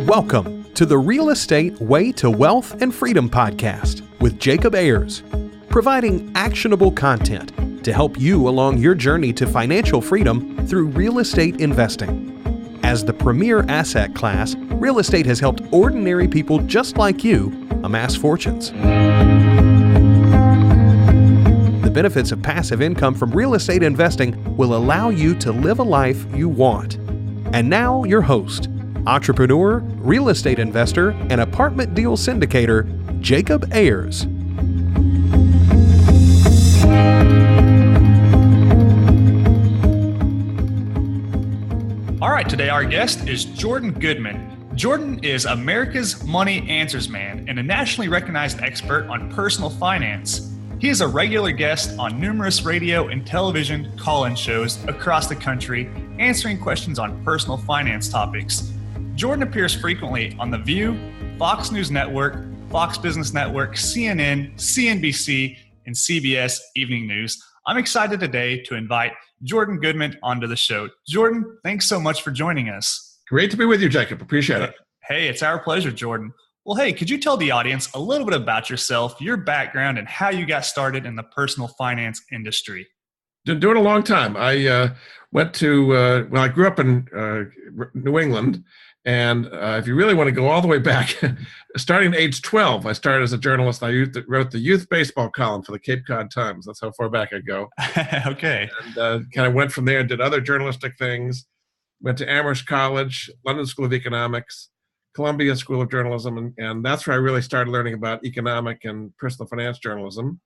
Welcome to the Real Estate Way to Wealth and Freedom podcast with Jacob Ayers, providing actionable content to help you along your journey to financial freedom through real estate investing. As the premier asset class, real estate has helped ordinary people just like you amass fortunes. The benefits of passive income from real estate investing will allow you to live a life you want. And now your host, entrepreneur, real estate investor, and apartment deal syndicator, Jacob Ayers. All right, today our guest is Jordan Goodman. Jordan is America's Money Answers man and a nationally recognized expert on personal finance. He is a regular guest on numerous radio and television call-in shows across the country, answering questions on personal finance topics. Jordan appears frequently on The View, Fox News Network, Fox Business Network, CNN, CNBC, and CBS Evening News. I'm excited today to invite Jordan Goodman onto the show. Jordan, thanks so much for joining us. Great to be with you, Jacob. Appreciate it. Hey, it's our pleasure, Jordan. Well, hey, could you tell the audience a little bit about yourself, your background, and how you got started in the personal finance industry? Been doing it a long time. I I grew up in New England. And if you really want to go all the way back, starting at age 12, I started as a journalist. I wrote the youth baseball column for the Cape Cod Times. That's how far back I go. Okay. And kind of went from there, did other journalistic things, went to Ayers College, London School of Economics, Columbia School of Journalism, and that's where I really started learning about economic and personal finance journalism.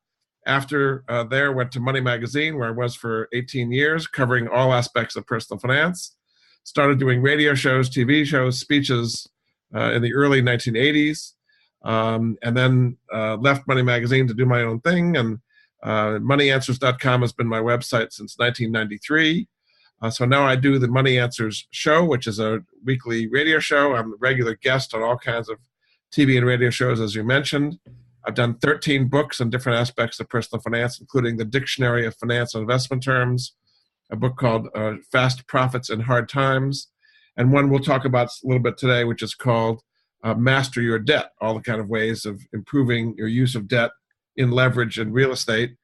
After there, went to Money Magazine, where I was for 18 years, covering all aspects of personal finance. Started doing radio shows, TV shows, speeches in the early 1980s, and then left Money Magazine to do my own thing. And moneyanswers.com has been my website since 1993. So now I do the Money Answers show, which is a weekly radio show. I'm a regular guest on all kinds of TV and radio shows, as you mentioned. I've done 13 books on different aspects of personal finance, including the Dictionary of Finance and Investment Terms, a book called Fast Profits in Hard Times, and one we'll talk about a little bit today, which is called Master Your Debt, all the kind of ways of improving your use of debt in leverage and real estate.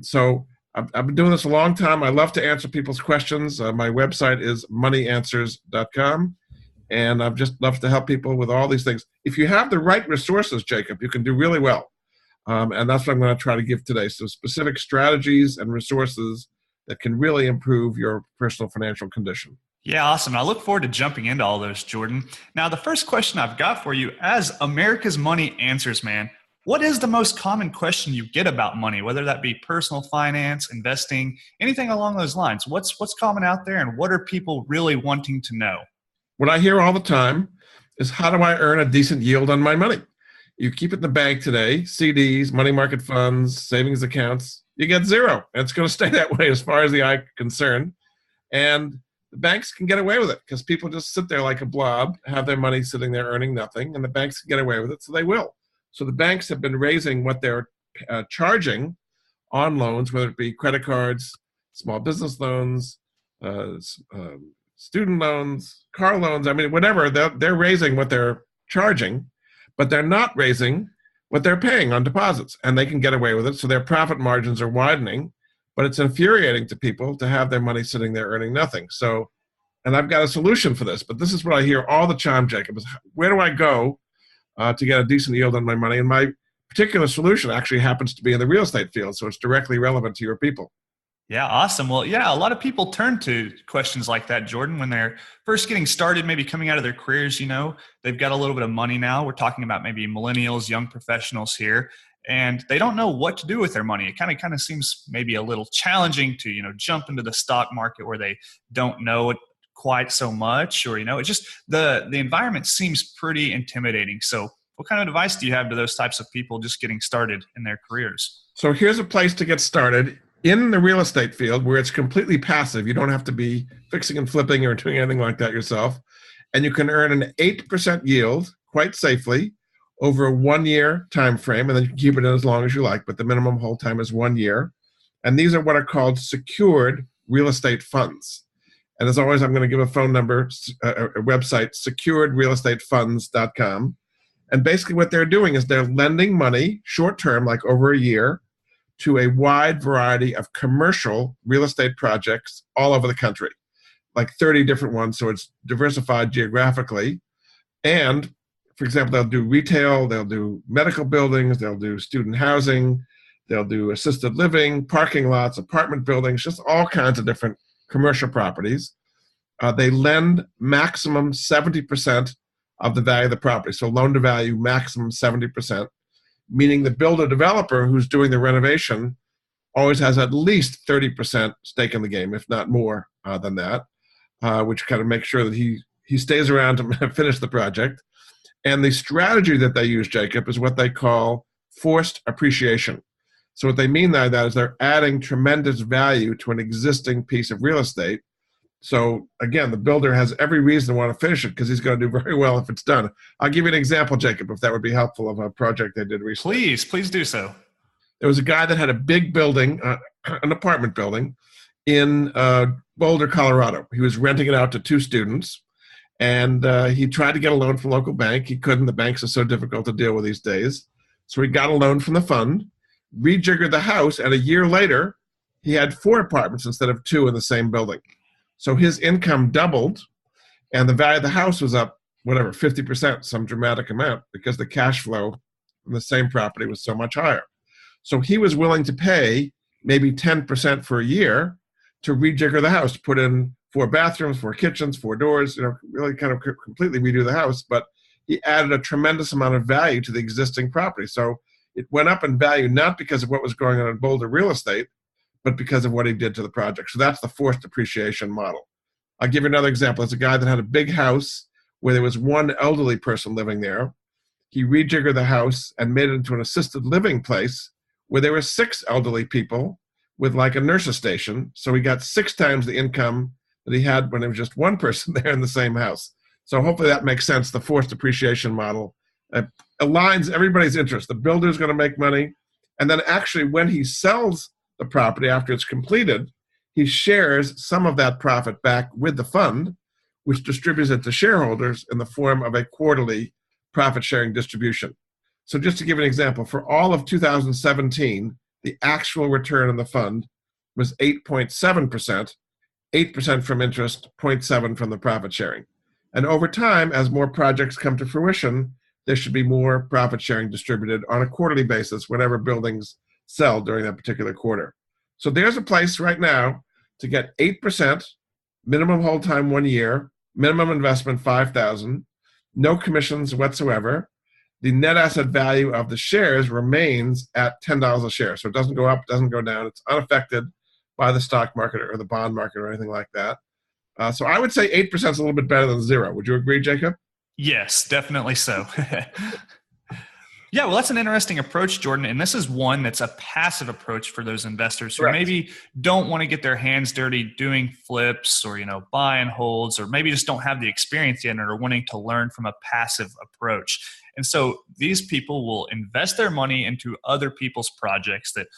So I've been doing this a long time. I love to answer people's questions. My website is moneyanswers.com, and I've just loved to help people with all these things. If you have the right resources, Jacob, you can do really well. And that's what I'm going to try to give today. So specific strategies and resources that can really improve your personal financial condition. Yeah, awesome. I look forward to jumping into all those, Jordan. Now, the first question I've got for you, as America's Money Answers man, what is the most common question you get about money, whether that be personal finance, investing, anything along those lines? What's common out there, and what are people really wanting to know? What I hear all the time is, how do I earn a decent yield on my money? You keep it in the bank today, CDs, money market funds, savings accounts, you get zero. And it's going to stay that way as far as the eye is concerned. And the banks can get away with it because people just sit there like a blob, have their money sitting there earning nothing, and the banks can get away with it, so they will. So the banks have been raising what they're charging on loans, whether it be credit cards, small business loans, student loans, car loans, I mean, whatever, they're raising what they're charging, but they're not raising what they're paying on deposits, and they can get away with it. So their profit margins are widening, but it's infuriating to people to have their money sitting there earning nothing. So, and I've got a solution for this, but this is what I hear all the time, Jacob, is where do I go to get a decent yield on my money? And my particular solution actually happens to be in the real estate field, so it's directly relevant to your people. Yeah, awesome. Well, yeah, a lot of people turn to questions like that, Jordan, when they're first getting started, maybe coming out of their careers. You know, they've got a little bit of money now. We're talking about maybe millennials, young professionals here, and they don't know what to do with their money. It kind of seems maybe a little challenging to, jump into the stock market where they don't know it quite so much, or, it just the environment seems pretty intimidating. So what kind of advice do you have to those types of people just getting started in their careers? So here's a place to get started. In the real estate field, where it's completely passive, you don't have to be fixing and flipping or doing anything like that yourself, and you can earn an 8% yield quite safely over a 1-year time frame, and then you can keep it in as long as you like, but the minimum hold time is 1 year. And these are what are called secured real estate funds. And as always, I'm going to give a phone number, a website, securedrealestatefunds.com. And basically what they're doing is they're lending money short-term, like over a year, to a wide variety of commercial real estate projects all over the country, like 30 different ones. So it's diversified geographically. And for example, they'll do retail, they'll do medical buildings, they'll do student housing, they'll do assisted living, parking lots, apartment buildings, just all kinds of different commercial properties. They lend maximum 70% of the value of the property. So loan to value maximum 70%, meaning the builder developer who's doing the renovation always has at least 30% stake in the game, if not more than that, which kind of makes sure that he stays around to finish the project. And the strategy that they use, Jacob, is what they call forced appreciation. So what they mean by that is they're adding tremendous value to an existing piece of real estate. So again, the builder has every reason to want to finish it because he's going to do very well if it's done. I'll give you an example, Jacob, if that would be helpful, of a project they did recently. Please do so. There was a guy that had a big building, an apartment building in Boulder, Colorado. He was renting it out to 2 students, and he tried to get a loan from a local bank. He couldn't. The banks are so difficult to deal with these days. So he got a loan from the fund, rejiggered the house, and a year later, he had 4 apartments instead of 2 in the same building. So his income doubled, and the value of the house was up, 50%, some dramatic amount, because the cash flow from the same property was so much higher. So he was willing to pay maybe 10% for a year to rejigger the house, put in 4 bathrooms, 4 kitchens, 4 doors, really kind of completely redo the house. But he added a tremendous amount of value to the existing property. So it went up in value, not because of what was going on in Boulder real estate, but because of what he did to the project. So that's the forced appreciation model. I'll give you another example. There's a guy that had a big house where there was 1 elderly person living there. He rejiggered the house and made it into an assisted living place where there were 6 elderly people with like a nurse's station. So he got 6 times the income that he had when there was just 1 person there in the same house. So hopefully that makes sense. The forced appreciation model aligns everybody's interest. The builder's going to make money. And then actually when he sells the property after it's completed, he shares some of that profit back with the fund, which distributes it to shareholders in the form of a quarterly profit-sharing distribution. So just to give an example, for all of 2017, the actual return on the fund was 8.7%, 8% from interest, 0.7% from the profit sharing. And over time, as more projects come to fruition, there should be more profit sharing distributed on a quarterly basis whenever buildings sell during that particular quarter. So there's a place right now to get 8%, minimum hold time 1 year, minimum investment $5,000, no commissions whatsoever. The net asset value of the shares remains at $10 a share. So it doesn't go up, doesn't go down. It's unaffected by the stock market or the bond market or anything like that. So I would say 8% is a little bit better than 0. Would you agree, Jacob? Yes, definitely so. Yeah, well, that's an interesting approach, Jordan. And this is one that's a passive approach for those investors who maybe don't want to get their hands dirty doing flips or, buy and holds, or maybe just don't have the experience yet and are wanting to learn from a passive approach. And so these people will invest their money into other people's projects that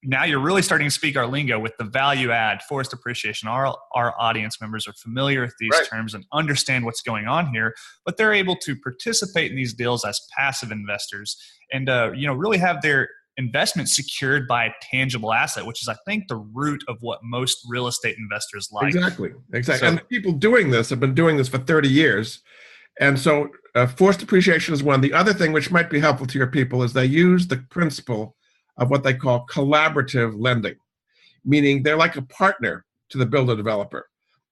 now you're really starting to speak our lingo with the value add, forced appreciation. Our audience members are familiar with these terms and understand what's going on here, but they're able to participate in these deals as passive investors and, really have their investment secured by a tangible asset, which is, I think, the root of what most real estate investors like. Exactly. So, and the people doing this have been doing this for 30 years. And so forced appreciation is one. The other thing which might be helpful to your people is they use the principle of what they call collaborative lending, meaning they're like a partner to the builder developer.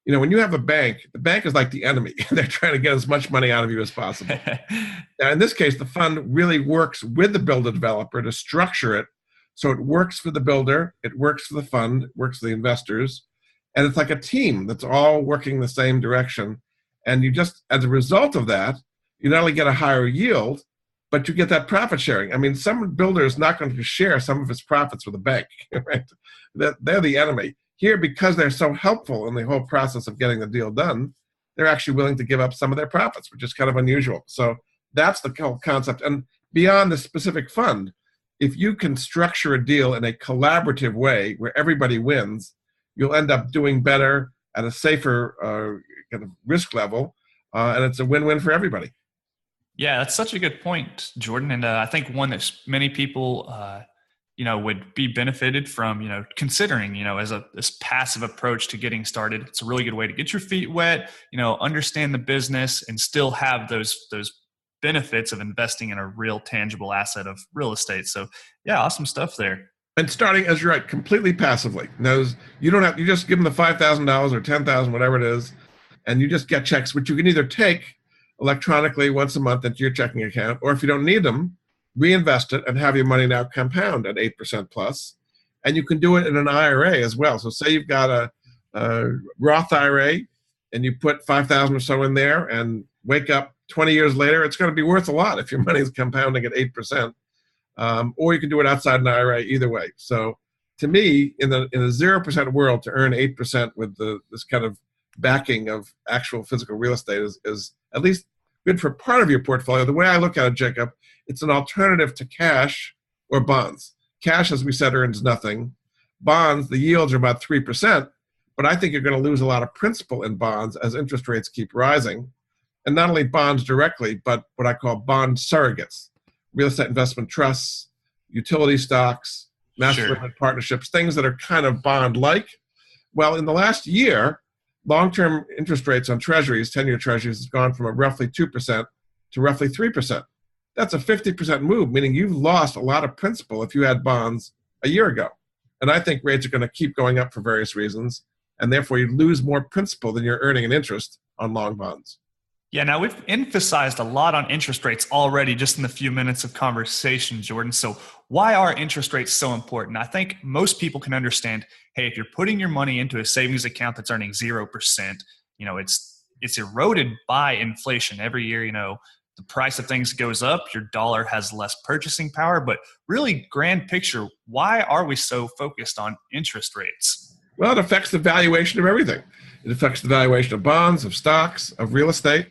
When you have a bank, the bank is like the enemy. They're trying to get as much money out of you as possible. Now, in this case, the fund really works with the builder developer to structure it so it works for the builder, it works for the fund, it works for the investors, and it's like a team that's all working the same direction. And you just, as a result of that, you not only get a higher yield, but you get that profit sharing. I mean, some builder is not going to share some of his profits with a bank, right? They're the enemy. Here, because they're so helpful in the whole process of getting the deal done, they're actually willing to give up some of their profits, which is kind of unusual. So that's the whole concept. And beyond the specific fund, if you can structure a deal in a collaborative way where everybody wins, you'll end up doing better. at a safer kind of risk level, and it's a win-win for everybody. Yeah, that's such a good point, Jordan. And I think one that many people, would be benefited from, considering, as this passive approach to getting started. It's a really good way to get your feet wet, understand the business and still have those benefits of investing in a real tangible asset of real estate. So yeah, awesome stuff there. And starting, as you're right, completely passively. You just give them the $5,000 or $10,000, whatever it is, and you just get checks, which you can either take electronically once a month into your checking account, or if you don't need them, reinvest it and have your money now compound at 8% plus. And you can do it in an IRA as well. So say you've got a Roth IRA and you put 5,000 or so in there and wake up 20 years later, it's going to be worth a lot if your money is compounding at 8%. Or you can do it outside an IRA, either way. So to me, in a 0% world, to earn 8% with this kind of backing of actual physical real estate is at least good for part of your portfolio. The way I look at it, Jacob, it's an alternative to cash or bonds. Cash, as we said, earns nothing. Bonds, the yields are about 3%, but I think you're going to lose a lot of principal in bonds as interest rates keep rising. And not only bonds directly, but what I call bond surrogates, real estate investment trusts, utility stocks, master limited partnerships, things that are kind of bond-like. Well, in the last year, long-term interest rates on treasuries, 10-year treasuries, has gone from a roughly 2% to roughly 3%. That's a 50% move, meaning you've lost a lot of principal if you had bonds a year ago. And I think rates are going to keep going up for various reasons, and therefore you lose more principal than you're earning in interest on long bonds. Yeah, now we've emphasized a lot on interest rates already just in the few minutes of conversation, Jordan. So why are interest rates so important? I think most people can understand, hey, if you're putting your money into a savings account that's earning 0%, it's eroded by inflation. Every year, the price of things goes up, your dollar has less purchasing power. But really, grand picture, why are we so focused on interest rates? Well, it affects the valuation of everything. It affects the valuation of bonds, of stocks, of real estate.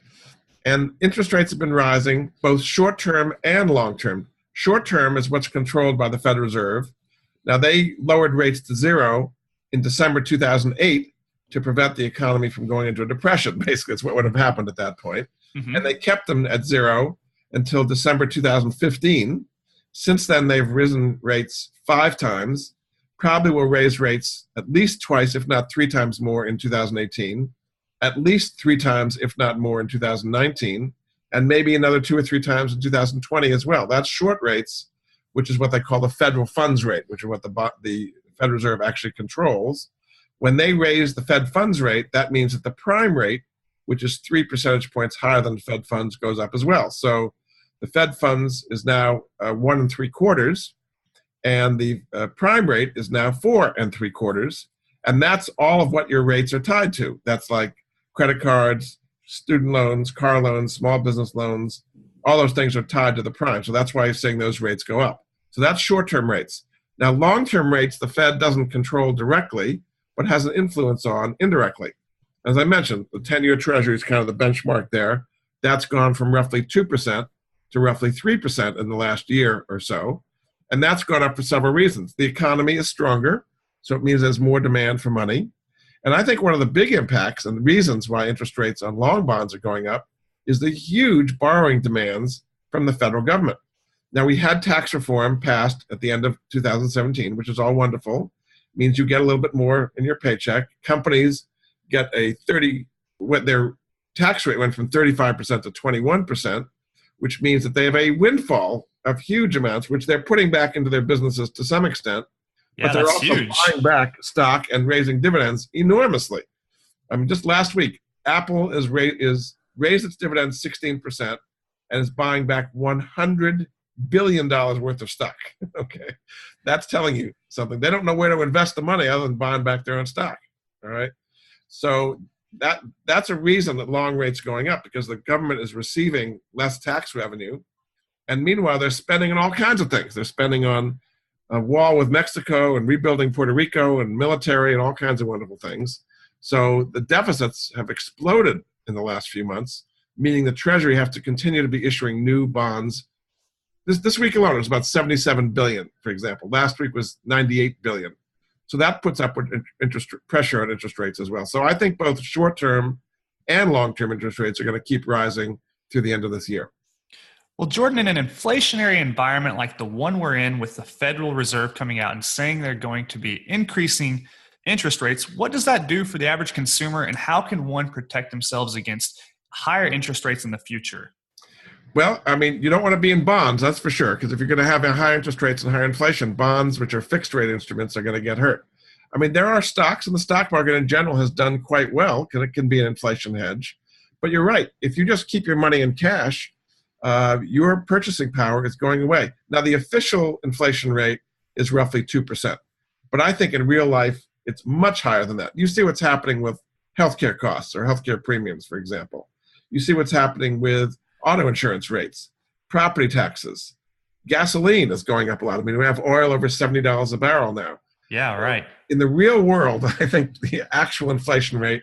And interest rates have been rising, both short-term and long-term. Short-term is what's controlled by the Federal Reserve. Now, they lowered rates to zero in December 2008 to prevent the economy from going into a depression. Basically, it's what would have happened at that point. Mm-hmm. And they kept them at zero until December 2015. Since then, they've risen rates 5 times, probably will raise rates at least twice, if not 3 times more in 2018. At least 3 times, if not more, in 2019, and maybe another 2 or 3 times in 2020 as well. That's short rates, which is what they call the federal funds rate, which is what the Federal Reserve actually controls. When they raise the Fed funds rate, that means that the prime rate, which is 3 percentage points higher than the Fed funds, goes up as well. So the Fed funds is now 1 3/4, and the prime rate is now 4 3/4, and that's all of what your rates are tied to. That's like credit cards, student loans, car loans, small business loans, all those things are tied to the prime. So that's why you're seeing those rates go up. So that's short-term rates. Now, long-term rates, the Fed doesn't control directly, but has an influence on indirectly. As I mentioned, the 10-year Treasury is kind of the benchmark there. That's gone from roughly 2% to roughly 3% in the last year or so. And that's gone up for several reasons. The economy is stronger, so it means there's more demand for money. And I think one of the big impacts and reasons why interest rates on long bonds are going up is the huge borrowing demands from the federal government. Now, we had tax reform passed at the end of 2017, which is all wonderful. It means you get a little bit more in your paycheck. Companies get their tax rate went from 35% to 21%, which means that they have a windfall of huge amounts, which they're putting back into their businesses to some extent. Yeah, but they're also buying back stock and raising dividends enormously. I mean, just last week, Apple is raised its dividends 16% and is buying back $100 billion worth of stock. Okay, that's telling you something. They don't know where to invest the money other than buying back their own stock. All right, so that's a reason that long rates are going up, because the government is receiving less tax revenue, and meanwhile they're spending on all kinds of things. They're spending on a wall with Mexico and rebuilding Puerto Rico and military and all kinds of wonderful things. So the deficits have exploded in the last few months, meaning the Treasury have to continue to be issuing new bonds. This week alone, it was about $77 billion, for example. Last week was $98 billion. So that puts upward pressure on interest rates as well. So I think both short-term and long-term interest rates are going to keep rising through the end of this year. Well, Jordan, in an inflationary environment like the one we're in, with the Federal Reserve coming out and saying they're going to be increasing interest rates, what does that do for the average consumer, and how can one protect themselves against higher interest rates in the future? Well, I mean, you don't want to be in bonds, that's for sure, because if you're going to have high interest rates and higher inflation, bonds, which are fixed rate instruments, are going to get hurt. I mean, there are stocks, and the stock market in general has done quite well because it can be an inflation hedge. But you're right. If you just keep your money in cash, your purchasing power is going away. Now, the official inflation rate is roughly 2%. But I think in real life, it's much higher than that. You see what's happening with healthcare costs or healthcare premiums, for example. You see what's happening with auto insurance rates, property taxes. Gasoline is going up a lot. I mean, we have oil over $70 a barrel now. Yeah, right. In the real world, I think the actual inflation rate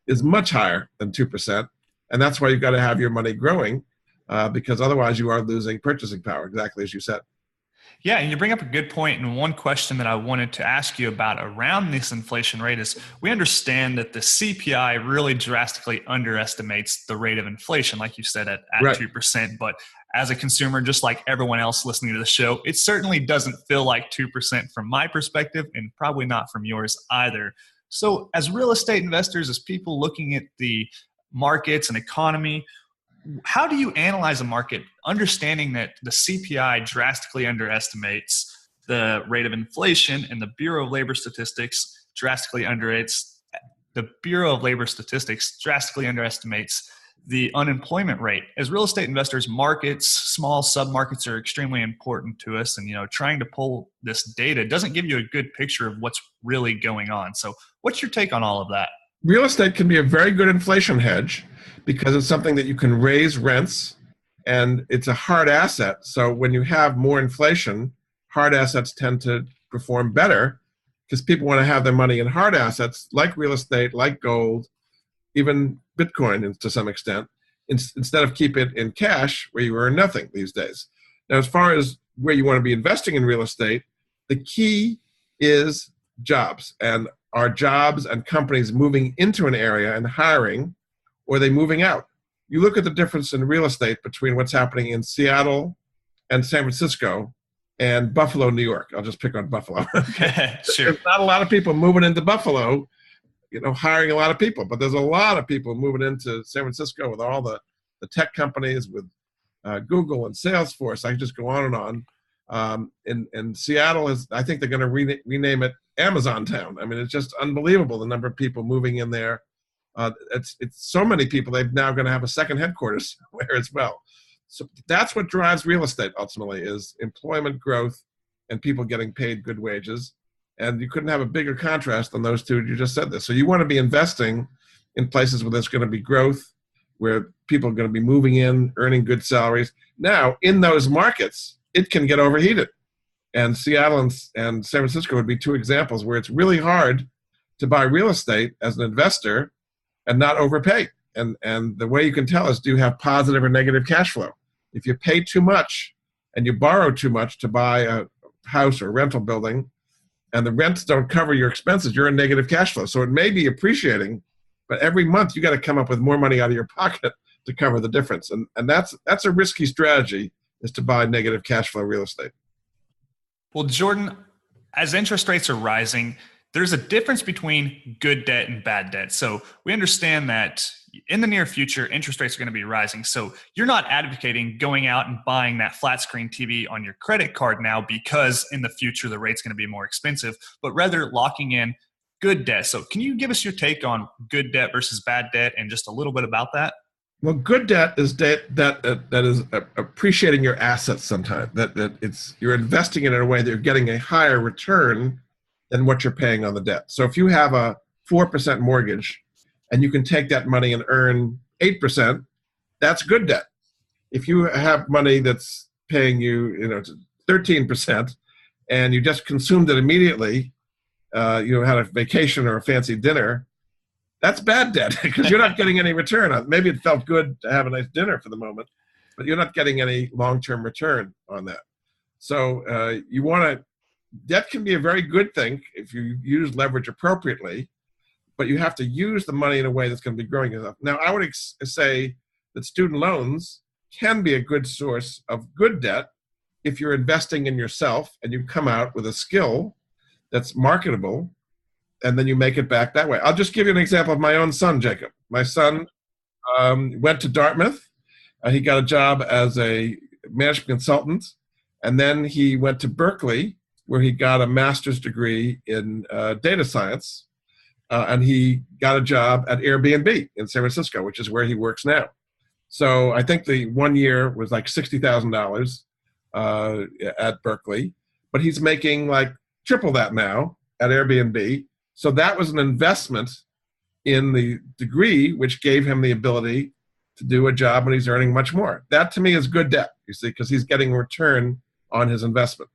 is much higher than 2%. And that's why you've got to have your money growing, because otherwise you are losing purchasing power, exactly as you said. Yeah, and you bring up a good point. And one question that I wanted to ask you about around this inflation rate is, we understand that the CPI really drastically underestimates the rate of inflation, like you said, at Right. 2%. But as a consumer, just like everyone else listening to the show, it certainly doesn't feel like 2% from my perspective, and probably not from yours either. So as real estate investors, as people looking at the markets and economy, how do you analyze a market, understanding that the CPI drastically underestimates the rate of inflation, and the Bureau of Labor Statistics drastically underestimates the unemployment rate? As real estate investors, markets, small submarkets are extremely important to us, and trying to pull this data doesn't give you a good picture of what's really going on. So what's your take on all of that? Real estate can be a very good inflation hedge because it's something that you can raise rents, and it's a hard asset. So when you have more inflation, hard assets tend to perform better because people want to have their money in hard assets like real estate, like gold, even Bitcoin to some extent, instead of keep it in cash where you earn nothing these days. Now, as far as where you want to be investing in real estate, the key is jobs. And are jobs and companies moving into an area and hiring, or are they moving out? You look at the difference in real estate between what's happening in Seattle and San Francisco and Buffalo, New York. I'll just pick on Buffalo. Sure. There's not a lot of people moving into Buffalo, hiring a lot of people, but there's a lot of people moving into San Francisco with all the tech companies, with Google and Salesforce. I can just go on and on. In Seattle, I think they're going to rename it Amazon Town. I mean, it's just unbelievable the number of people moving in there. It's so many people, they're now going to have a second headquarters somewhere as well. So that's what drives real estate ultimately, is employment growth and people getting paid good wages. And you couldn't have a bigger contrast than those two. You just said this. So you want to be investing in places where there's going to be growth, where people are going to be moving in, earning good salaries. Now, in those markets, it can get overheated. And Seattle and San Francisco would be two examples where it's really hard to buy real estate as an investor and not overpay. And the way you can tell is, do you have positive or negative cash flow? If you pay too much and you borrow too much to buy a house or rental building, and the rents don't cover your expenses, you're in negative cash flow. So it may be appreciating, but every month you got to come up with more money out of your pocket to cover the difference. And that's a risky strategy, is to buy negative cash flow real estate. Well, Jordan, as interest rates are rising, there's a difference between good debt and bad debt. So we understand that in the near future, interest rates are going to be rising. So you're not advocating going out and buying that flat screen TV on your credit card now because in the future the rate's going to be more expensive, but rather locking in good debt. So can you give us your take on good debt versus bad debt and just a little bit about that? Well, good debt is debt that is appreciating your assets sometimes. That it's, you're investing in a way that you're getting a higher return than what you're paying on the debt. So if you have a 4% mortgage and you can take that money and earn 8%, that's good debt. If you have money that's paying you, 13%, and you just consumed it immediately, had a vacation or a fancy dinner, that's bad debt because you're not getting any return on it. Maybe it felt good to have a nice dinner for the moment, but you're not getting any long-term return on that. So you want to debt can be a very good thing if you use leverage appropriately, but you have to use the money in a way that's going to be growing enough. Now, I would say that student loans can be a good source of good debt if you're investing in yourself and you come out with a skill that's marketable, and then you make it back that way. I'll just give you an example of my own son, Jacob. My son went to Dartmouth. He got a job as a management consultant, and then he went to Berkeley, where he got a master's degree in data science, and he got a job at Airbnb in San Francisco, which is where he works now. So I think the 1 year was like $60,000 at Berkeley, but he's making like triple that now at Airbnb. So that was an investment in the degree, which gave him the ability to do a job when he's earning much more. That to me is good debt, you see, because he's getting a return on his investment.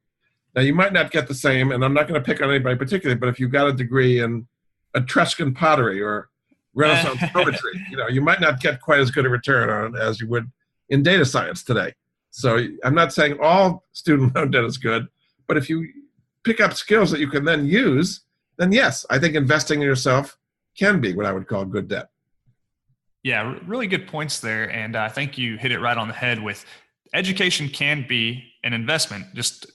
Now you might not get the same, and I'm not going to pick on anybody particularly, but if you got a degree in Etruscan pottery or Renaissance poetry, you might not get quite as good a return on it as you would in data science today. So I'm not saying all student loan debt is good, but if you pick up skills that you can then use, then yes, I think investing in yourself can be what I would call good debt. Yeah, really good points there. And I think you hit it right on the head with education can be an investment. Just,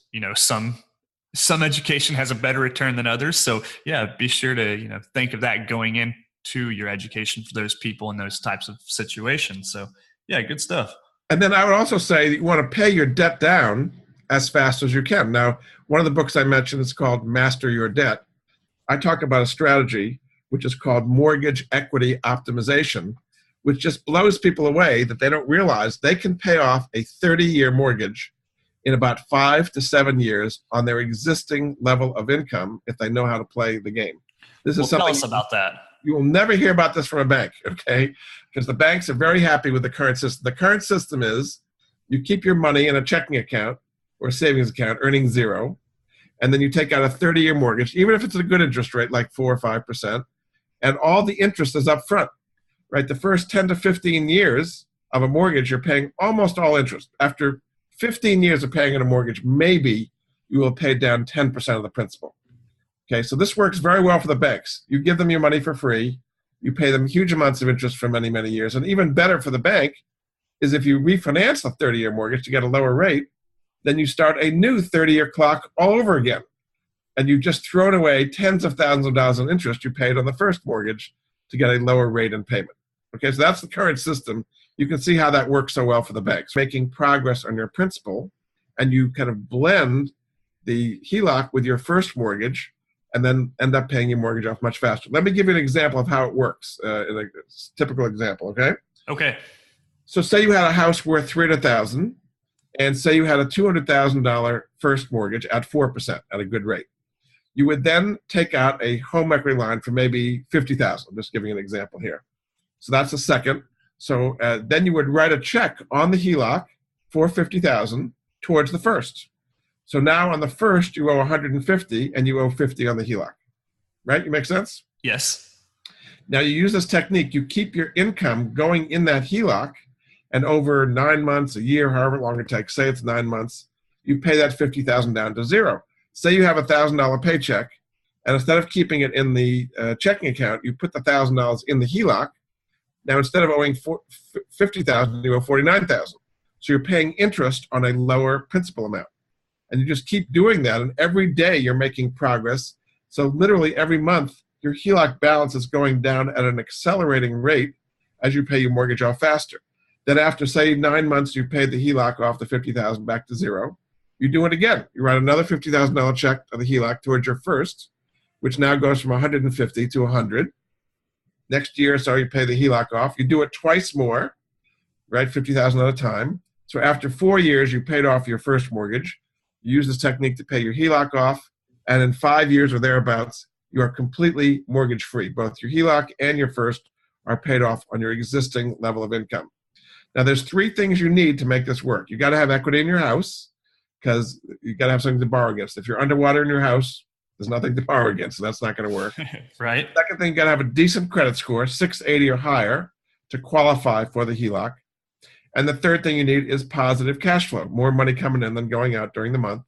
some education has a better return than others. So yeah, be sure to, think of that going into your education for those people in those types of situations. So yeah, good stuff. And then I would also say that you want to pay your debt down as fast as you can. Now, one of the books I mentioned is called Master Your Debt. I talk about a strategy which is called mortgage equity optimization, which just blows people away that they don't realize they can pay off a 30-year mortgage in about 5 to 7 years on their existing level of income if they know how to play the game. This is something. Tell us about that. You will never hear about this from a bank, okay? Because the banks are very happy with the current system. The current system is you keep your money in a checking account or savings account earning 0, and then you take out a 30-year mortgage, even if it's at a good interest rate like 4 or 5%, and all the interest is up front, right? The first 10 to 15 years of a mortgage, you're paying almost all interest. After 15 years of paying on a mortgage, maybe you will pay down 10% of the principal. Okay, so this works very well for the banks. You give them your money for free. You pay them huge amounts of interest for many, many years. And even better for the bank is if you refinance the 30-year mortgage to get a lower rate, then you start a new 30-year clock all over again. And you've just thrown away tens of thousands of dollars in interest you paid on the first mortgage to get a lower rate in payment. Okay, so that's the current system. You can see how that works so well for the banks. Making progress on your principal, and you kind of blend the HELOC with your first mortgage, and then end up paying your mortgage off much faster. Let me give you an example of how it works, in a typical example, okay? Okay. So say you had a house worth $300,000, and say you had a $200,000 first mortgage at 4% at a good rate. You would then take out a home equity line for maybe $50,000. I'm just giving an example here. So that's the second. So then you would write a check on the HELOC for $50,000 towards the first. So now on the first, you owe $150 and you owe $50 on the HELOC, right? You make sense? Yes. Now you use this technique. You keep your income going in that HELOC, and over 9 months, a year, however long it takes, say it's 9 months, you pay that $50,000 down to 0. Say you have a $1,000 paycheck, and instead of keeping it in the checking account, you put the $1,000 in the HELOC. Now instead of owing $50,000, you owe $49,000. So you're paying interest on a lower principal amount. And you just keep doing that, and every day you're making progress. So literally every month, your HELOC balance is going down at an accelerating rate as you pay your mortgage off faster. Then after, say, 9 months, you paid the HELOC off the $50,000 back to 0. You do it again. You write another $50,000 check on the HELOC towards your first, which now goes from $150 to $100. Next year, so you pay the HELOC off. You do it twice more, right, $50,000 at a time. So after 4 years, you paid off your first mortgage. You use this technique to pay your HELOC off, and in 5 years or thereabouts, you are completely mortgage-free. Both your HELOC and your first are paid off on your existing level of income. Now, there's 3 things you need to make this work. You got to have equity in your house, because you got to have something to borrow against. If you're underwater in your house, there's nothing to borrow against, so that's not going to work. Right. Second thing, you got to have a decent credit score, 680 or higher, to qualify for the HELOC. And the third thing you need is positive cash flow, more money coming in than going out during the month,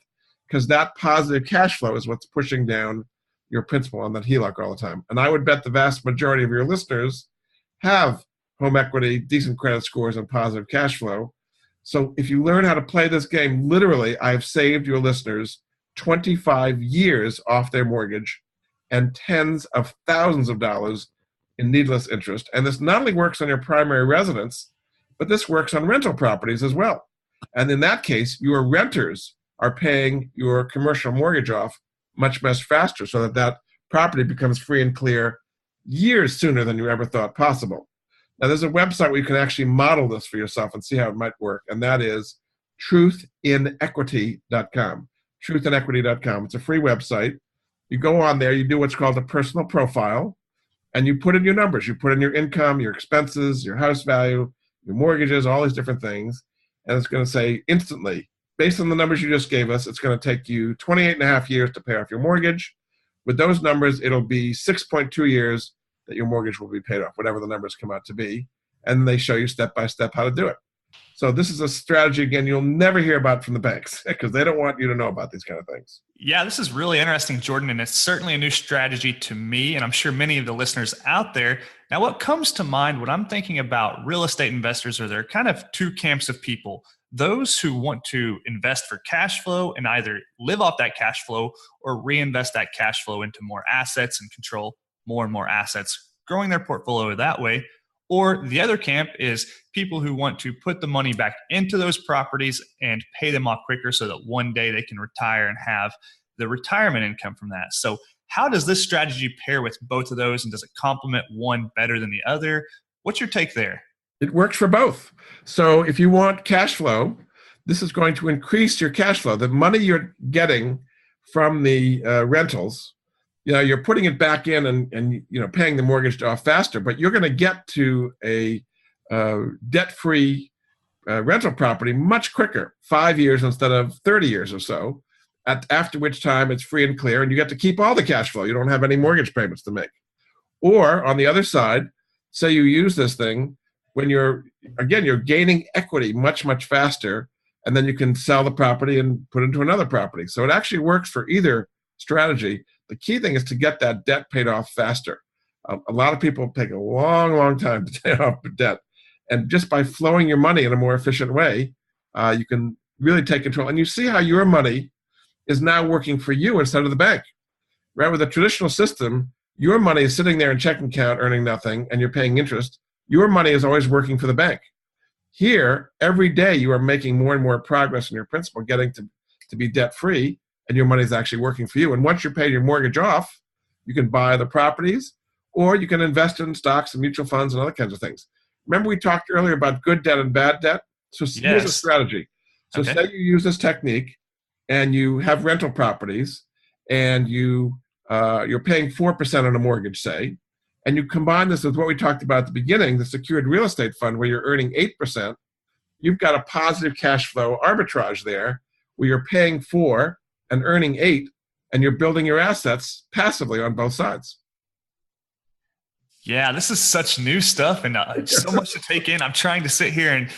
because that positive cash flow is what's pushing down your principal on that HELOC all the time. And I would bet the vast majority of your listeners have home equity, decent credit scores, and positive cash flow. So if you learn how to play this game, literally, I've saved your listeners 25 years off their mortgage and tens of thousands of dollars in needless interest. And this not only works on your primary residence, but this works on rental properties as well. And in that case, your renters are paying your commercial mortgage off much faster, so that that property becomes free and clear years sooner than you ever thought possible. Now, there's a website where you can actually model this for yourself and see how it might work, and that is truthinequity.com. Truthinequity.com. It's a free website. You go on there, you do what's called a personal profile, and you put in your numbers. You put in your income, your expenses, your house value, your mortgages, all these different things, and it's going to say instantly, based on the numbers you just gave us, it's going to take you 28 and a half years to pay off your mortgage. With those numbers, it'll be 6.2 years that your mortgage will be paid off, whatever the numbers come out to be. And they show you step by step how to do it. So this is a strategy, again, you'll never hear about from the banks because they don't want you to know about these kind of things. Yeah, this is really interesting, Jordan, and it's certainly a new strategy to me, and I'm sure many of the listeners out there. Now, what comes to mind when I'm thinking about real estate investors are there are kind of two camps of people. Those who want to invest for cash flow and either live off that cash flow or reinvest that cash flow into more assets and control more and more assets, growing their portfolio that way. Or the other camp is people who want to put the money back into those properties and pay them off quicker so that one day they can retire and have the retirement income from that. So how does this strategy pair with both of those, and does it complement one better than the other? What's your take there? It works for both. So if you want cash flow, this is going to increase your cash flow. The money you're getting from the rentals, you're putting it back in and paying the mortgage off faster, but you're going to get to a debt-free rental property much quicker, 5 years instead of 30 years or so, after which time it's free and clear and you get to keep all the cash flow. You don't have any mortgage payments to make. Or on the other side, say you use this thing when you're gaining equity much faster, and then you can sell the property and put it into another property. So it actually works for either strategy. The key thing is to get that debt paid off faster. A lot of people take a long time to pay off debt. And just by flowing your money in a more efficient way, you can really take control. And you see how your money is now working for you instead of the bank. Right? With a traditional system, your money is sitting there in checking account earning nothing, and you're paying interest. Your money is always working for the bank. Here, every day you are making more and more progress in your principal, getting to be debt-free, and your money is actually working for you. And once you pay your mortgage off, you can buy the properties, or you can invest in stocks and mutual funds and other kinds of things. Remember we talked earlier about good debt and bad debt? So here's a strategy. So say you use this technique, and you have rental properties, and you're paying 4% on a mortgage, say, and you combine this with what we talked about at the beginning, the secured real estate fund where you're earning 8%, you've got a positive cash flow arbitrage there where you're paying 4 and earning 8, and you're building your assets passively on both sides. Yeah, this is such new stuff and so much to take in. I'm trying to sit here and,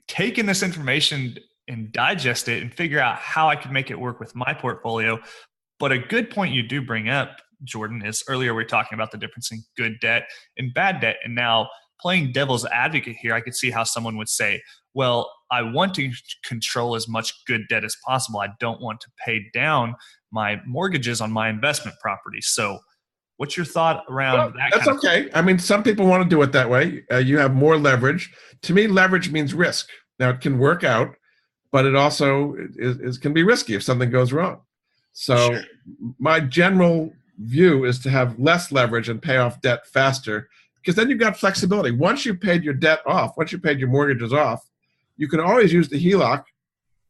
take in this information and digest it and figure out how I could make it work with my portfolio. But a good point you do bring up, Jordan, is earlier we were talking about the difference in good debt and bad debt. And now playing devil's advocate here, I could see how someone would say, well, I want to control as much good debt as possible. I don't want to pay down my mortgages on my investment properties. So what's your thought around that? That's okay. I mean, some people want to do it that way. You have more leverage. To me, leverage means risk. Now, it can work out, but it also can be risky if something goes wrong. So my general view is to have less leverage and pay off debt faster, because then you've got flexibility. Once you've paid your debt off, once you've paid your mortgages off, you can always use the HELOC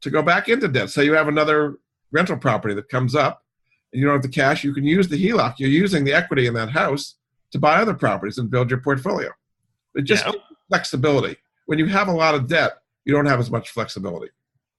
to go back into debt. Say you have another rental property that comes up and you don't have the cash, you can use the HELOC. You're using the equity in that house to buy other properties and build your portfolio. It just gives you flexibility. When you have a lot of debt, you don't have as much flexibility.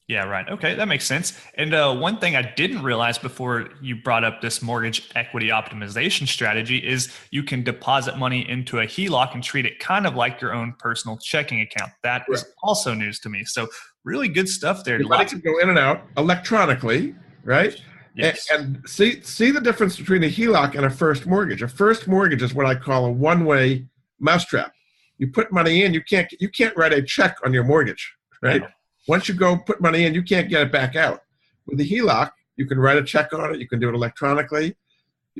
Yeah, right. Okay, that makes sense. And one thing I didn't realize before you brought up this mortgage equity optimization strategy is you can deposit money into a HELOC and treat it kind of like your own personal checking account. That is Correct. also news to me. So really good stuff there. Your money Lots can of go in and out electronically, right? yes. And see the difference between a HELOC and a first mortgage. A first mortgage is what I call a one-way mousetrap. You put money in, you can't write a check on your mortgage, right? No. Once you go put money in, you can't get it back out. With the HELOC, you can write a check on it. You can do it electronically.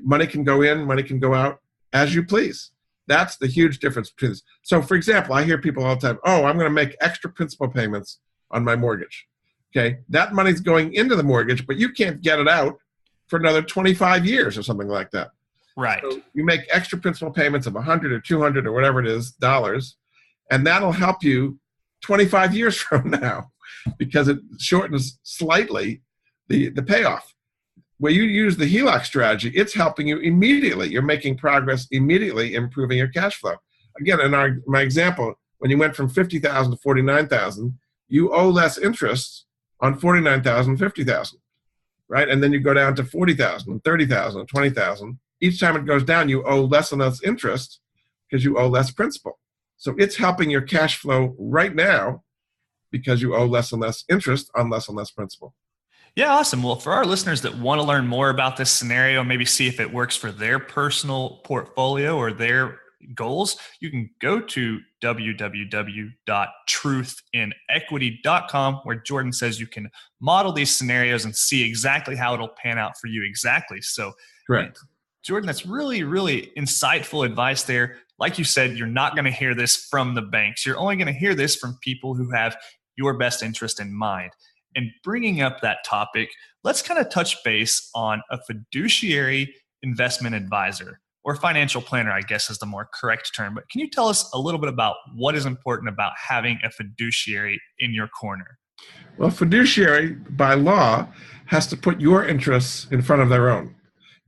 Money can go in, money can go out as you please. That's the huge difference between this. So, for example, I hear people all the time, oh, I'm going to make extra principal payments on my mortgage. Okay, that money's going into the mortgage, but you can't get it out for another 25 years or something like that. Right. So you make extra principal payments of 100 or 200 or whatever it is, dollars, and that'll help you 25 years from now because it shortens slightly the payoff. Where you use the HELOC strategy, it's helping you immediately. You're making progress immediately, improving your cash flow. Again, in my example, when you went from 50,000 to 49,000, you owe less interest on 49,000, 50,000, right? And then you go down to 40,000, 30,000, 20,000. Each time it goes down, you owe less and less interest because you owe less principal. So it's helping your cash flow right now because you owe less and less interest on less and less principal. Yeah, awesome. Well, for our listeners that want to learn more about this scenario, maybe see if it works for their personal portfolio or their goals, you can go to www.truthinequity.com, where Jordan says you can model these scenarios and see exactly how it'll pan out for you exactly. So, Correct. Jordan, that's really, really insightful advice there. Like you said, you're not going to hear this from the banks. You're only going to hear this from people who have your best interest in mind. And bringing up that topic, let's kind of touch base on a fiduciary investment advisor, or financial planner, I guess is the more correct term. But can you tell us a little bit about what is important about having a fiduciary in your corner? Well, fiduciary, by law, has to put your interests in front of their own.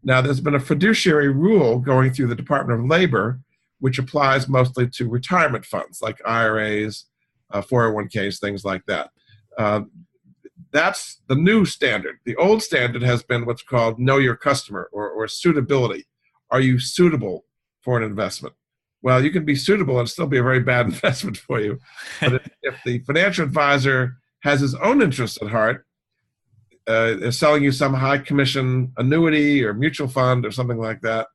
Now, there's been a fiduciary rule going through the Department of Labor, which applies mostly to retirement funds like IRAs, 401ks, things like that. That's the new standard. The old standard has been what's called know your customer or suitability. Are you suitable for an investment? Well, you can be suitable and still be a very bad investment for you. But if the financial advisor has his own interests at heart, is selling you some high commission annuity or mutual fund or something like that,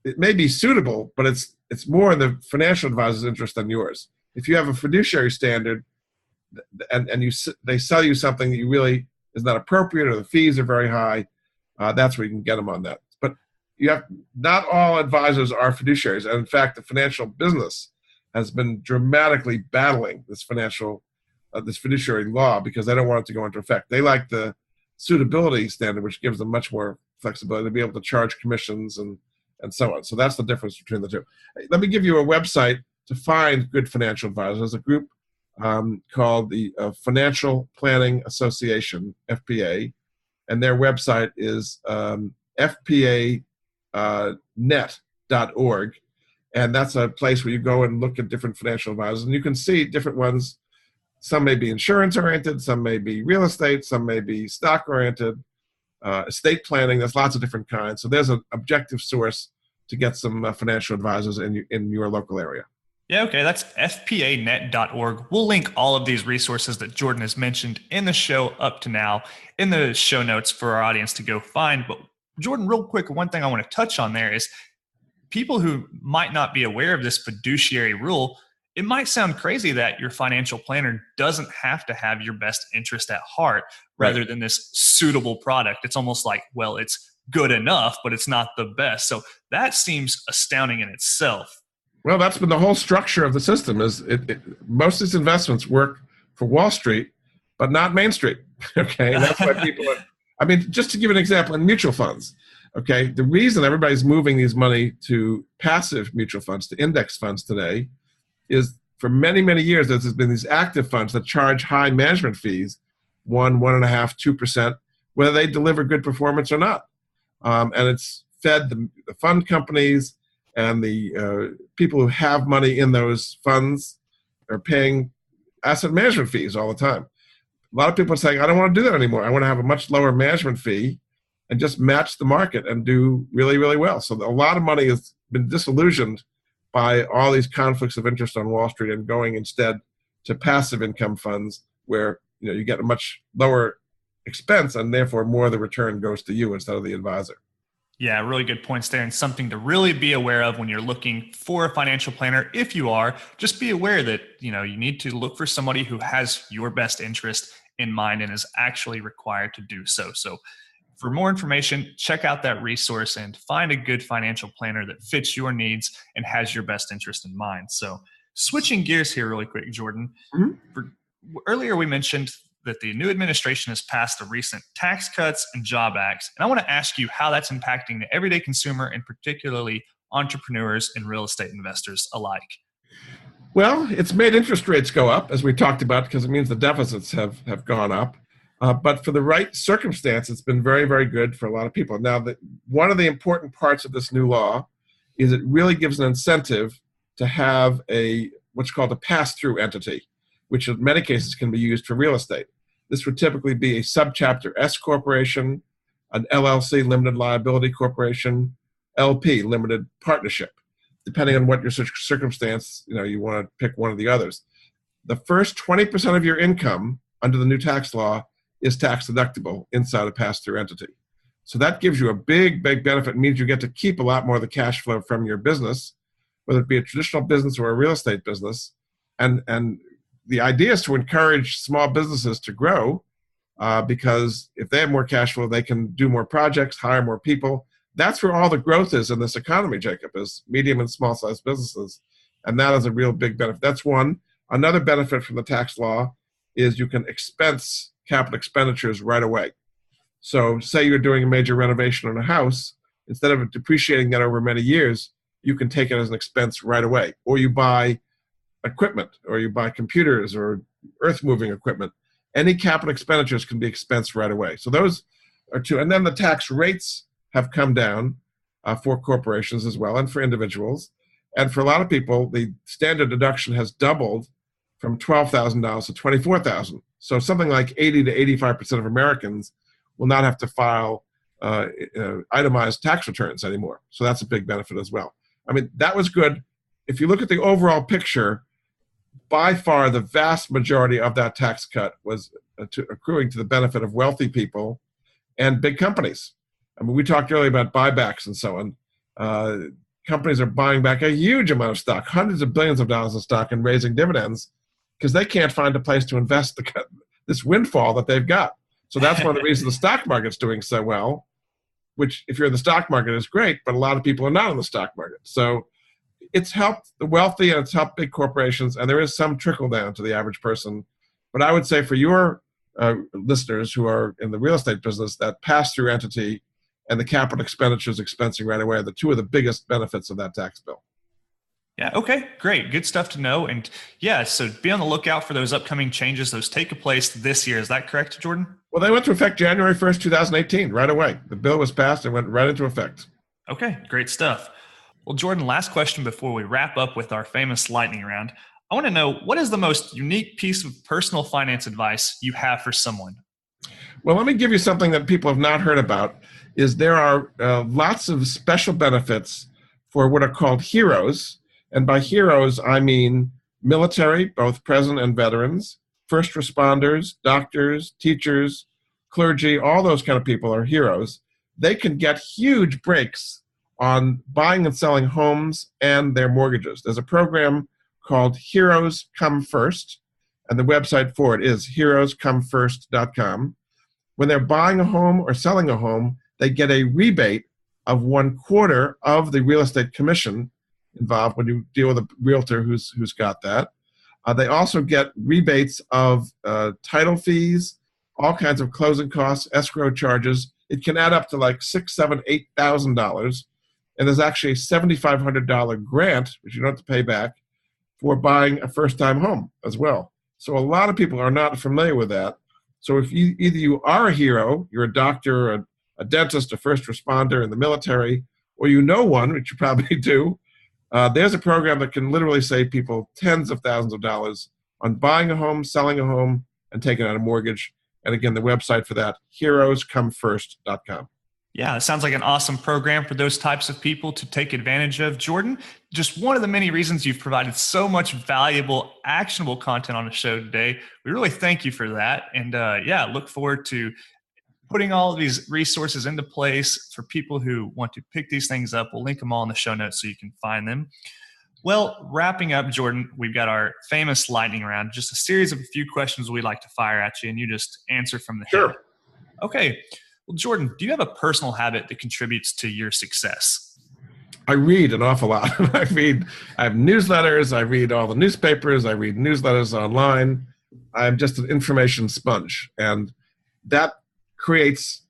it may be suitable, but it's more in the financial advisor's interest than yours. If you have a fiduciary standard, and they sell you something that you really is not appropriate, or the fees are very high, that's where you can get them on that. But not all advisors are fiduciaries, and in fact, the financial business has been dramatically battling this fiduciary law because they don't want it to go into effect. They like the suitability standard, which gives them much more flexibility to be able to charge commissions and so on. So that's the difference between the two. Let me give you a website to find good financial advisors. There's a group called the Financial Planning Association, FPA, and their website is fpanet.org, and that's a place where you go and look at different financial advisors, and you can see different ones. Some may be insurance-oriented, some may be real estate, some may be stock-oriented, estate planning. There's lots of different kinds. So there's an objective source to get some financial advisors in your local area. Yeah, okay, that's fpanet.org. We'll link all of these resources that Jordan has mentioned in the show up to now in the show notes for our audience to go find. But Jordan, real quick, one thing I want to touch on there is people who might not be aware of this fiduciary rule. It might sound crazy that your financial planner doesn't have to have your best interest at heart rather than this suitable product. It's almost like, well, it's good enough, but it's not the best. So that seems astounding in itself. Well, that's been the whole structure of the system. Most of these investments work for Wall Street, but not Main Street. Okay, and that's why people just to give an example, in mutual funds, okay, the reason everybody's moving these money to passive mutual funds, to index funds today, is for many, many years there's been these active funds that charge high management fees, 1.5%, 2%, whether they deliver good performance or not. And it's fed the fund companies, and the people who have money in those funds are paying asset management fees all the time. A lot of people are saying, I don't want to do that anymore. I want to have a much lower management fee and just match the market and do really, really well. So a lot of money has been disillusioned by all these conflicts of interest on Wall Street and going instead to passive income funds where you get a much lower expense and therefore more of the return goes to you instead of the advisor. Yeah, really good points there, and something to really be aware of when you're looking for a financial planner. If you are, just be aware that you need to look for somebody who has your best interest in mind and is actually required to do so. So for more information, check out that resource and find a good financial planner that fits your needs and has your best interest in mind. So switching gears here really quick, Jordan. Earlier we mentioned that the new administration has passed the recent tax cuts and job acts. And I want to ask you how that's impacting the everyday consumer and particularly entrepreneurs and real estate investors alike. Well, it's made interest rates go up, as we talked about, because it means the deficits have gone up. But for the right circumstance, it's been very, very good for a lot of people. Now, one of the important parts of this new law is it really gives an incentive to have what's called a pass-through entity, which in many cases can be used for real estate. This would typically be a subchapter S corporation, an LLC, limited liability corporation, LP, limited partnership. Depending on what your circumstance, you want to pick one of the others. The first 20% of your income under the new tax law is tax deductible inside a pass-through entity. So that gives you a big, big benefit. It means you get to keep a lot more of the cash flow from your business, whether it be a traditional business or a real estate business. And the idea is to encourage small businesses to grow because if they have more cash flow, they can do more projects, hire more people. That's where all the growth is in this economy, Jacob, is medium and small-sized businesses. And that is a real big benefit. That's one. Another benefit from the tax law is you can expense capital expenditures right away. So say you're doing a major renovation on a house, instead of depreciating that over many years, you can take it as an expense right away. Or you buy equipment, or you buy computers or earth-moving equipment. Any capital expenditures can be expensed right away. So those are two. And then the tax rates have come down for corporations as well and for individuals. And for a lot of people, the standard deduction has doubled from $12,000 to $24,000. So something like 80 to 85% of Americans will not have to file itemized tax returns anymore. So that's a big benefit as well. I mean, that was good. If you look at the overall picture, by far the vast majority of that tax cut was accruing to the benefit of wealthy people and big companies. I mean, we talked earlier about buybacks and so on. Companies are buying back a huge amount of stock, hundreds of billions of dollars of stock, and raising dividends because they can't find a place to invest this windfall that they've got. So that's one of the reasons the stock market's doing so well, which if you're in the stock market is great, but a lot of people are not in the stock market. So it's helped the wealthy and it's helped big corporations, and there is some trickle down to the average person. But I would say for your listeners who are in the real estate business, that pass-through entity and the capital expenditures expensing right away are the two of the biggest benefits of that tax bill. Yeah. Okay. Great. Good stuff to know. And yeah, so be on the lookout for those upcoming changes. Those take place this year. Is that correct, Jordan? Well, they went to effect January 1st, 2018, right away. The bill was passed and went right into effect. Okay. Great stuff. Well, Jordan, last question before we wrap up with our famous lightning round. I want to know, what is the most unique piece of personal finance advice you have for someone? Well, let me give you something that people have not heard about. Is there are lots of special benefits for what are called heroes. And by heroes, I mean military, both present and veterans, first responders, doctors, teachers, clergy, all those kind of people are heroes. They can get huge breaks on buying and selling homes and their mortgages. There's a program called Heroes Come First, and the website for it is heroescomefirst.com. When they're buying a home or selling a home, they get a rebate of 1/4 of the real estate commission involved when you deal with a realtor who's got that. They also get rebates of title fees, all kinds of closing costs, escrow charges. It can add up to like $6,000, $7,000, $8,000. And there's actually a $7,500 grant, which you don't have to pay back, for buying a first-time home as well. So a lot of people are not familiar with that. So if either you are a hero, you're a doctor, a dentist, a first responder in the military, or you know one, which you probably do, there's a program that can literally save people tens of thousands of dollars on buying a home, selling a home, and taking out a mortgage. And again, the website for that, heroescomefirst.com. Yeah, it sounds like an awesome program for those types of people to take advantage of. Jordan, just one of the many reasons you've provided so much valuable, actionable content on the show today. We really thank you for that. And look forward to putting all of these resources into place for people who want to pick these things up. We'll link them all in the show notes so you can find them. Well, wrapping up, Jordan, we've got our famous lightning round, just a series of a few questions we'd like to fire at you, and you just answer from the Sure. head. Okay. Well, Jordan, do you have a personal habit that contributes to your success? I read an awful lot. I have newsletters. I read all the newspapers. I read newsletters online. I'm just an information sponge. And that creates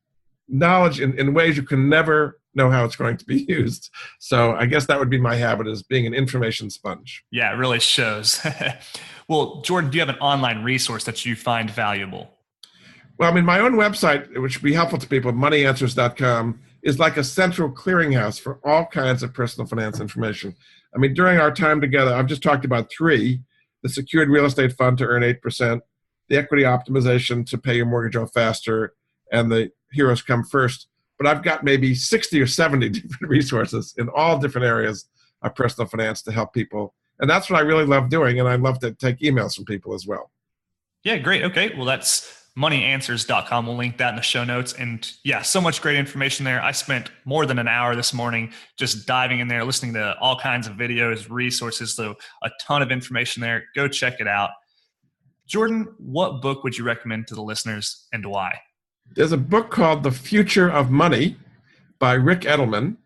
knowledge in ways you can never know how it's going to be used. So I guess that would be my habit, is being an information sponge. Yeah, it really shows. Well, Jordan, do you have an online resource that you find valuable? Well, my own website, which would be helpful to people, moneyanswers.com, is like a central clearinghouse for all kinds of personal finance information. During our time together, I've just talked about 3: the secured real estate fund to earn 8%, the equity optimization to pay your mortgage off faster, and the Heroes Come First. But I've got maybe 60 or 70 different resources in all different areas of personal finance to help people. And that's what I really love doing. And I love to take emails from people as well. Yeah, great. Okay. Well, that's moneyanswers.com. We'll link that in the show notes. And yeah, so much great information there. I spent more than an hour this morning just diving in there, listening to all kinds of videos, resources, so a ton of information there. Go check it out. Jordan, what book would you recommend to the listeners and why? There's a book called The Future of Money by Rick Edelman,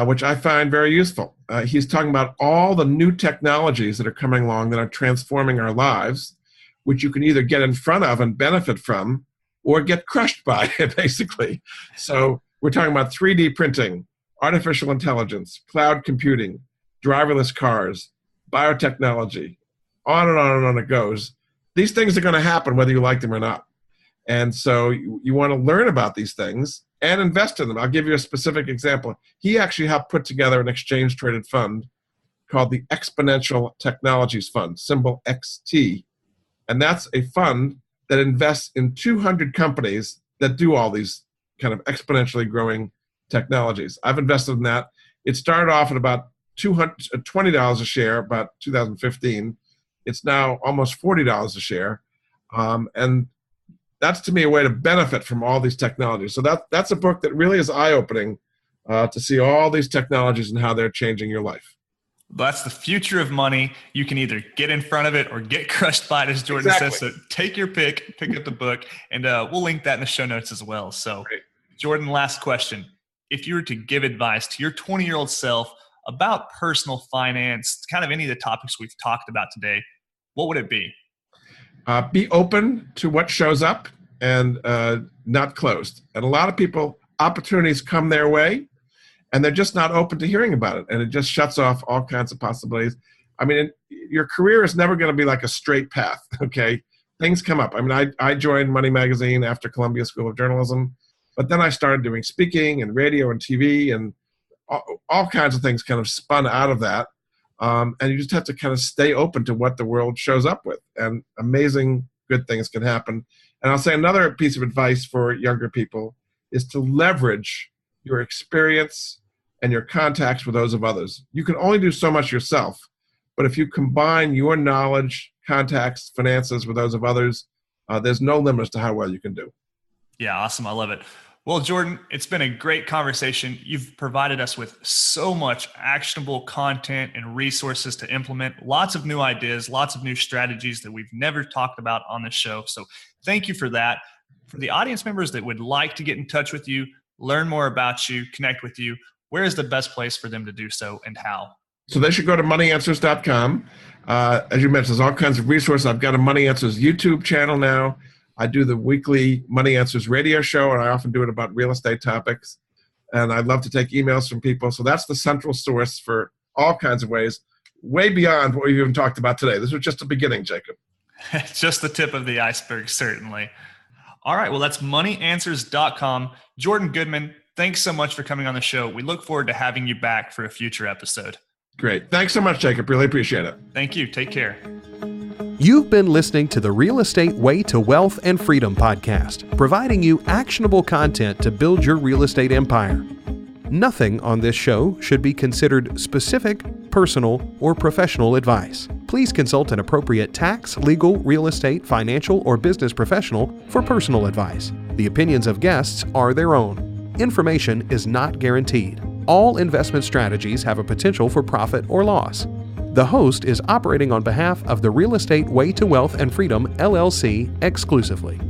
which I find very useful. He's talking about all the new technologies that are coming along that are transforming our lives, which you can either get in front of and benefit from or get crushed by, basically. So we're talking about 3D printing, artificial intelligence, cloud computing, driverless cars, biotechnology, on and on and on it goes. These things are going to happen whether you like them or not. And so you want to learn about these things and invest in them. I'll give you a specific example. He actually helped put together an exchange-traded fund called the Exponential Technologies Fund, symbol XT. And that's a fund that invests in 200 companies that do all these kind of exponentially growing technologies. I've invested in that. It started off at about $20 a share, about 2015. It's now almost $40 a share. And that's, to me, a way to benefit from all these technologies. So that's a book that really is eye-opening to see all these technologies and how they're changing your life. That's the future of money. You can either get in front of it or get crushed by it, as Jordan says. So take your pick, pick up the book, and we'll link that in the show notes as well. So, great. Jordan, last question. If you were to give advice to your 20-year-old self about personal finance, kind of any of the topics we've talked about today, what would it be? Be open to what shows up and not closed. And a lot of people, opportunities come their way, and they're just not open to hearing about it. And it just shuts off all kinds of possibilities. Your career is never going to be like a straight path, okay? Things come up. I joined Money Magazine after Columbia School of Journalism, but then I started doing speaking and radio and TV, and all kinds of things kind of spun out of that. And you just have to kind of stay open to what the world shows up with, and amazing good things can happen. And I'll say another piece of advice for younger people is to leverage your experience and your contacts with those of others. You can only do so much yourself, but if you combine your knowledge, contacts, finances with those of others, there's no limits to how well you can do. Yeah, awesome. I love it. Well, Jordan, it's been a great conversation. You've provided us with so much actionable content and resources to implement, lots of new ideas, lots of new strategies that we've never talked about on this show. So thank you for that. For the audience members that would like to get in touch with you, learn more about you, connect with you, where is the best place for them to do so and how? So they should go to moneyanswers.com. As you mentioned, there's all kinds of resources. I've got a Money Answers YouTube channel now. I do the weekly Money Answers radio show, and I often do it about real estate topics. And I love to take emails from people. So that's the central source for all kinds of ways, way beyond what we've even talked about today. This was just the beginning, Jacob. Just the tip of the iceberg, certainly. All right, well, that's moneyanswers.com. Jordan Goodman, thanks so much for coming on the show. We look forward to having you back for a future episode. Great. Thanks so much, Jacob. Really appreciate it. Thank you. Take care. You've been listening to the Real Estate Way to Wealth and Freedom podcast, providing you actionable content to build your real estate empire. Nothing on this show should be considered specific, personal, or professional advice. Please consult an appropriate tax, legal, real estate, financial, or business professional for personal advice. The opinions of guests are their own. Information is not guaranteed. All investment strategies have a potential for profit or loss. The host is operating on behalf of the Real Estate Way to Wealth and Freedom, LLC, exclusively.